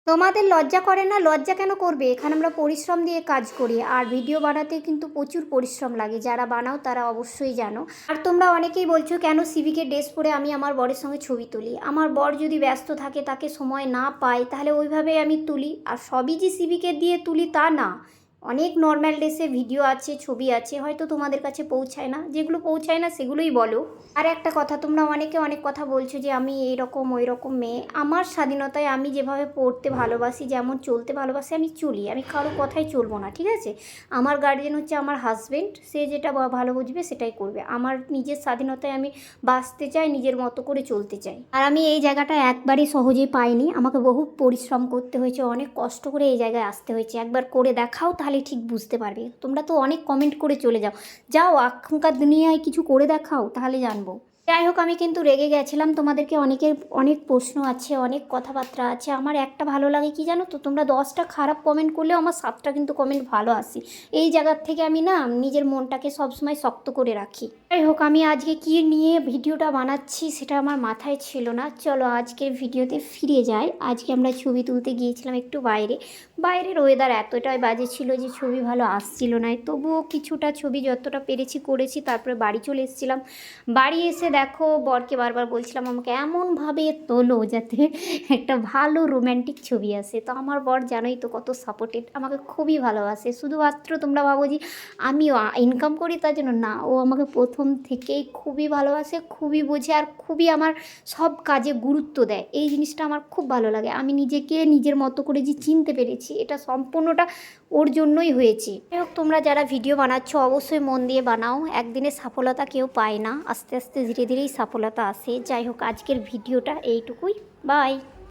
তোমাদের লজ্জা করে না? লজ্জা কেন করবে? এখানে আমরা পরিশ্রম দিয়ে কাজ করি, আর ভিডিও বানাতে কিন্তু প্রচুর পরিশ্রম লাগে। যারা বানাও তারা অবশ্যই জানো। আর তোমরা অনেকেই বলছো কেন সিভিকের ড্রেস পরে আমি আমার বরের সঙ্গে ছবি তুলি। আমার বর যদি ব্যস্ত থাকে, তাকে সময় না পায়, তাহলে ওইভাবে আমি তুলি। আর সবই যে সিভিকের দিয়ে তুলি তা না, অনেক নর্মাল ড্রেসে ভিডিও আছে, ছবি আছে, হয়তো তোমাদের কাছে পৌঁছায় না। যেগুলো পৌঁছায় না সেগুলোই বলো। আর একটা কথা, তোমরা অনেকে অনেক কথা বলছো যে আমি এই রকম ওই রকম মেয়ে। আমার স্বাধীনতায় আমি যেভাবে পড়তে ভালোবাসি, যেমন চলতে ভালোবাসি, আমি চলি। আমি কারো কথাই চলবো না, ঠিক আছে? আমার গার্জিয়ান হচ্ছে আমার হাজবেন্ড, সে যেটা ভালো বুঝবে সেটাই করবে। আমার নিজের স্বাধীনতায় আমি বাঁচতে চাই, নিজের মতো করে চলতে চাই। আর আমি এই জায়গাটা একবারই সহজে পাইনি, আমাকে বহু পরিশ্রম করতে হয়েছে, অনেক কষ্ট করে এই জায়গায় আসতে হয়েছে। একবার করে দেখাও, তাহলে ঠিক বুঝতে পারবে। তোমরা তো অনেক কমেন্ট করে চলে যাও, যাও এখনকার দুনিয়ায় কিছু করে দেখাও, তাহলে জানবো। যাই হোক, আমি কিন্তু রেগে গেছিলাম। তোমাদেরকে অনেকের অনেক প্রশ্ন আছে, অনেক কথাবার্তা আছে। আমার একটা ভালো লাগে কি জানো তো, তোমরা 10টা খারাপ কমেন্ট করলেও আমার 7টা কিন্তু কমেন্ট ভালো আসে। এই জায়গার থেকে আমি না নিজের মনটাকে সবসময় শক্ত করে রাখি। যাই হোক, আমি আজকে কি নিয়ে ভিডিওটা বানাচ্ছি সেটা আমার মাথায় ছিল না। চলো আজকের ভিডিওতে ফিরে যাই। আজকে আমরা ছবি তুলতে গিয়েছিলাম একটু বাইরে। বাইরের ওয়েদার এতটাই বাজে ছিল যে ছবি ভালো আসছিল না, তবুও কিছুটা ছবি যতটা পেরেছি করেছি। তারপরে বাড়ি চলে এসেছিলাম। বাড়ি এসে দেখো, বরকে বারবার বলছিলাম আমাকে এমনভাবে তোলো যাতে একটা ভালো রোম্যান্টিক ছবি আসে। তো আমার বর জানোই তো কত সাপোর্টেড, আমাকে খুবই ভালোবাসে। শুধুমাত্র তোমরা ভাবো যে আমিও ইনকাম করি তার জন্য, না, ও আমাকে প্রথম থেকেই খুবই ভালোবাসে, খুবই বোঝে, আর খুবই আমার সব কাজে গুরুত্ব দেয়। এই জিনিসটা আমার খুব ভালো লাগে। আমি নিজেকে নিজের মতো করে যে চিনতে পেরেছি, এটা সম্পূর্ণটা ওর জন্যই হয়েছে। যাই হোক, তোমরা যারা ভিডিও বানাচ্ছ অবশ্যই মন দিয়ে বানাও। একদিনে সফলতা কেউ পায় না, আস্তে আস্তে ধীরে ধীরেই সফলতা আসে। যাই হোক, আজকের ভিডিওটা এইটুকুই। বাই।